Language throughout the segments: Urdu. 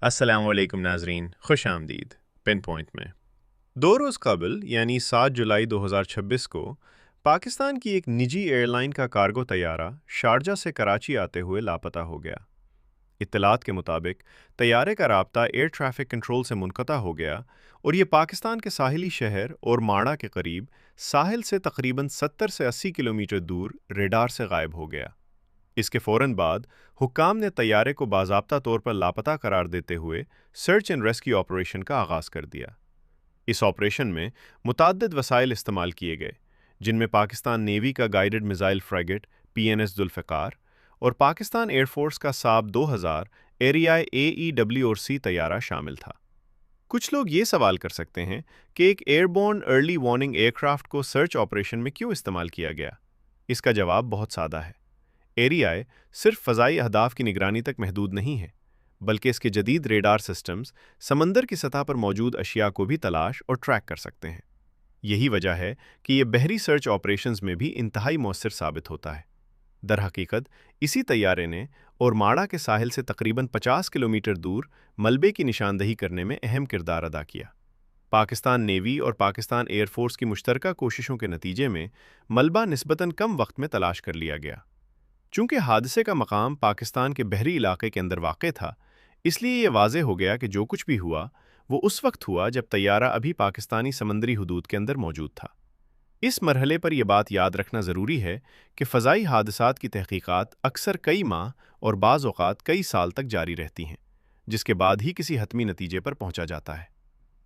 السلام علیکم ناظرین، خوش آمدید پن پوائنٹ میں 2 روز قبل یعنی 7 جولائی 2026 کو پاکستان کی ایک نجی ایئر لائن کا کارگو طیارہ شارجہ سے کراچی آتے ہوئے لاپتہ ہو گیا۔ اطلاعات کے مطابق طیارے کا رابطہ ایئر ٹریفک کنٹرول سے منقطع ہو گیا اور یہ پاکستان کے ساحلی شہر اور ماڑا کے قریب ساحل سے تقریباً 70 سے 80 کلومیٹر دور ریڈار سے غائب ہو گیا۔ اس کے فوراً بعد حکام نے طیارے کو باضابطہ طور پر لاپتہ قرار دیتے ہوئے سرچ اینڈ ریسکیو آپریشن کا آغاز کر دیا۔ اس آپریشن میں متعدد وسائل استعمال کیے گئے، جن میں پاکستان نیوی کا guided missile frigate PNS Zulfiqar اور پاکستان ایئر فورس کا ساب 2000 ایریائے AEWC طیارہ شامل تھا۔ کچھ لوگ یہ سوال کر سکتے ہیں کہ ایک airborne early warning aircraft کو سرچ آپریشن میں کیوں استعمال کیا گیا؟ اس کا جواب بہت سادہ ہے۔ ایریائے صرف فضائی اہداف کی نگرانی تک محدود نہیں ہے، بلکہ اس کے جدید ریڈار سسٹمز سمندر کی سطح پر موجود اشیاء کو بھی تلاش اور ٹریک کر سکتے ہیں۔ یہی وجہ ہے کہ یہ بحری سرچ آپریشنز میں بھی انتہائی مؤثر ثابت ہوتا ہے۔ در حقیقت اسی طیارے نے اور ماڑا کے ساحل سے تقریباً 50 کلومیٹر دور ملبے کی نشاندہی کرنے میں اہم کردار ادا کیا۔ پاکستان نیوی اور پاکستان ایئر فورس کی مشترکہ کوششوں کے نتیجے میں ملبہ نسبتاً کم وقت میں تلاش کر لیا گیا۔ چونکہ حادثے کا مقام پاکستان کے بحری علاقے کے اندر واقع تھا، اس لیے یہ واضح ہو گیا کہ جو کچھ بھی ہوا وہ اس وقت ہوا جب طیارہ ابھی پاکستانی سمندری حدود کے اندر موجود تھا۔ اس مرحلے پر یہ بات یاد رکھنا ضروری ہے کہ فضائی حادثات کی تحقیقات اکثر کئی ماہ اور بعض اوقات کئی سال تک جاری رہتی ہیں، جس کے بعد ہی کسی حتمی نتیجے پر پہنچا جاتا ہے۔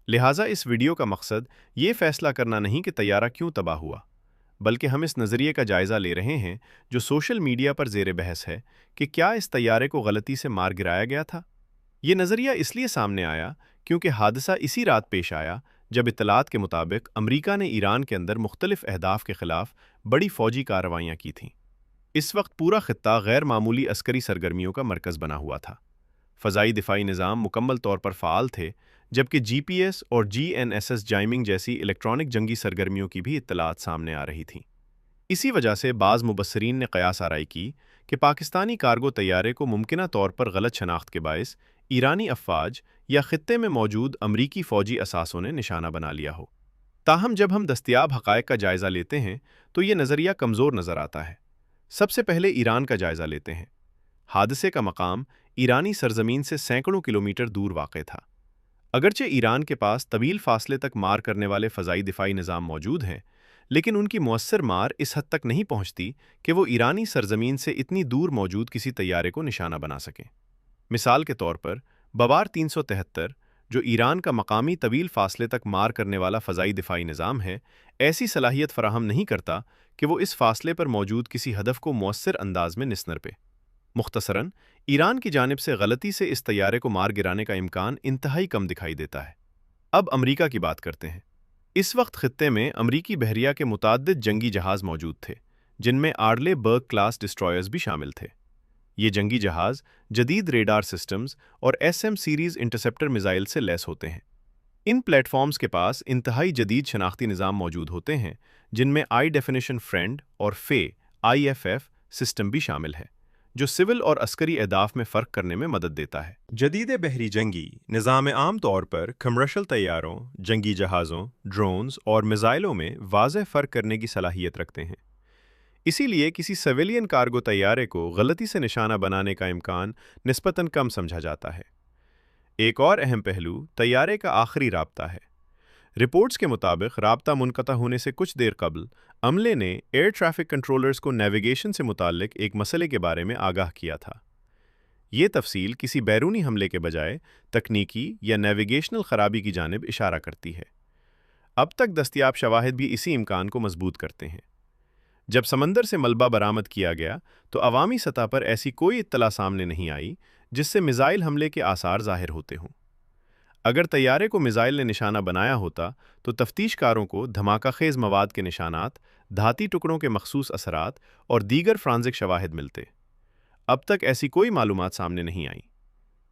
لہٰذا اس ویڈیو کا مقصد یہ فیصلہ کرنا نہیں کہ طیارہ کیوں تباہ ہوا، بلکہ ہم اس نظریے کا جائزہ لے رہے ہیں جو سوشل میڈیا پر زیر بحث ہے کہ کیا اس طیارے کو غلطی سے مار گرایا گیا تھا؟ یہ نظریہ اس لیے سامنے آیا کیونکہ حادثہ اسی رات پیش آیا جب اطلاعات کے مطابق امریکہ نے ایران کے اندر مختلف اہداف کے خلاف بڑی فوجی کارروائیاں کی تھیں۔ اس وقت پورا خطہ غیر معمولی عسکری سرگرمیوں کا مرکز بنا ہوا تھا۔ فضائی دفاعی نظام مکمل طور پر فعال تھے، جبکہ GPS اور GNSS جائمنگ جیسی الیکٹرانک جنگی سرگرمیوں کی بھی اطلاعات سامنے آ رہی تھیں۔ اسی وجہ سے بعض مبصرین نے قیاس آرائی کی کہ پاکستانی کارگو طیارے کو ممکنہ طور پر غلط شناخت کے باعث ایرانی افواج یا خطے میں موجود امریکی فوجی اثاثوں نے نشانہ بنا لیا ہو۔ تاہم جب ہم دستیاب حقائق کا جائزہ لیتے ہیں تو یہ نظریہ کمزور نظر آتا ہے۔ سب سے پہلے ایران کا جائزہ لیتے ہیں۔ حادثے کا مقام ایرانی سرزمین سے سینکڑوں کلومیٹر دور واقع تھا۔ اگرچہ ایران کے پاس طویل فاصلے تک مار کرنے والے فضائی دفاعی نظام موجود ہیں، لیکن ان کی مؤثر مار اس حد تک نہیں پہنچتی کہ وہ ایرانی سرزمین سے اتنی دور موجود کسی طیارے کو نشانہ بنا سکیں۔ مثال کے طور پر بابار 373 جو ایران کا مقامی طویل فاصلے تک مار کرنے والا فضائی دفاعی نظام ہے، ایسی صلاحیت فراہم نہیں کرتا کہ وہ اس فاصلے پر موجود کسی ہدف کو مؤثر انداز میں نسنر پہ۔ مختصراً ایران کی جانب سے غلطی سے اس طیارے کو مار گرانے کا امکان انتہائی کم دکھائی دیتا ہے۔ اب امریکہ کی بات کرتے ہیں۔ اس وقت خطے میں امریکی بحریہ کے متعدد جنگی جہاز موجود تھے، جن میں آرلے برگ کلاس ڈسٹرائرز بھی شامل تھے۔ یہ جنگی جہاز جدید ریڈار سسٹمز اور SM سیریز انٹرسیپٹر میزائل سے لیس ہوتے ہیں۔ ان پلیٹ فارمز کے پاس انتہائی جدید شناختی نظام موجود ہوتے ہیں، جن میں ہائی ڈیفینیشن فرینڈ اور IFF سسٹم بھی شامل ہے، جو سول اور عسکری اہداف میں فرق کرنے میں مدد دیتا ہے۔ جدید بحری جنگی نظام عام طور پر کمرشل طیاروں، جنگی جہازوں، ڈرونز اور میزائلوں میں واضح فرق کرنے کی صلاحیت رکھتے ہیں۔ اسی لیے کسی سویلین کارگو طیارے کو غلطی سے نشانہ بنانے کا امکان نسبتاً کم سمجھا جاتا ہے۔ ایک اور اہم پہلو طیارے کا آخری رابطہ ہے۔ رپورٹس کے مطابق رابطہ منقطع ہونے سے کچھ دیر قبل عملے نے ایئر ٹریفک کنٹرولرز کو نیویگیشن سے متعلق ایک مسئلے کے بارے میں آگاہ کیا تھا۔ یہ تفصیل کسی بیرونی حملے کے بجائے تکنیکی یا نیویگیشنل خرابی کی جانب اشارہ کرتی ہے۔ اب تک دستیاب شواہد بھی اسی امکان کو مضبوط کرتے ہیں۔ جب سمندر سے ملبہ برآمد کیا گیا تو عوامی سطح پر ایسی کوئی اطلاع سامنے نہیں آئی جس سے میزائل حملے کے آثار ظاہر ہوتے ہوں۔ اگر طیارے کو میزائل نے نشانہ بنایا ہوتا تو تفتیش کاروں کو دھماکہ خیز مواد کے نشانات، دھاتی ٹکڑوں کے مخصوص اثرات اور دیگر فرانزک شواہد ملتے۔ اب تک ایسی کوئی معلومات سامنے نہیں آئیں۔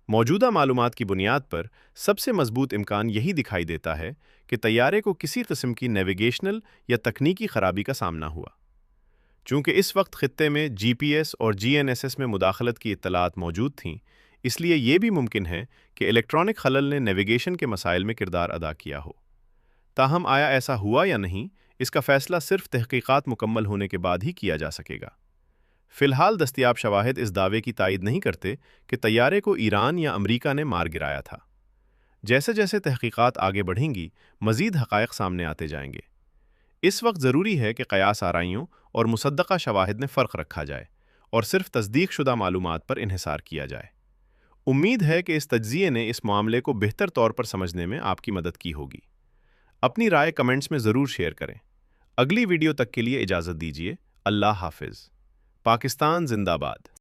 موجودہ معلومات کی بنیاد پر سب سے مضبوط امکان یہی دکھائی دیتا ہے کہ طیارے کو کسی قسم کی نیویگیشنل یا تکنیکی خرابی کا سامنا ہوا۔ چونکہ اس وقت خطے میں GPS اور GNSS میں مداخلت کی اطلاعات موجود تھیں، اس لیے یہ بھی ممکن ہے کہ الیکٹرانک خلل نے نیویگیشن کے مسائل میں کردار ادا کیا ہو۔ تاہم آیا ایسا ہوا یا نہیں، اس کا فیصلہ صرف تحقیقات مکمل ہونے کے بعد ہی کیا جا سکے گا۔ فی الحال دستیاب شواہد اس دعوے کی تائید نہیں کرتے کہ طیارے کو ایران یا امریکہ نے مار گرایا تھا۔ جیسے جیسے تحقیقات آگے بڑھیں گی، مزید حقائق سامنے آتے جائیں گے۔ اس وقت ضروری ہے کہ قیاس آرائیوں اور مصدقہ شواہد میں فرق رکھا جائے اور صرف تصدیق شدہ معلومات پر انحصار کیا جائے۔ امید ہے کہ اس تجزیے نے اس معاملے کو بہتر طور پر سمجھنے میں آپ کی مدد کی ہوگی۔ اپنی رائے کمنٹس میں ضرور شیئر کریں۔ اگلی ویڈیو تک کے لیے اجازت دیجیے۔ اللہ حافظ۔ پاکستان زندہ باد۔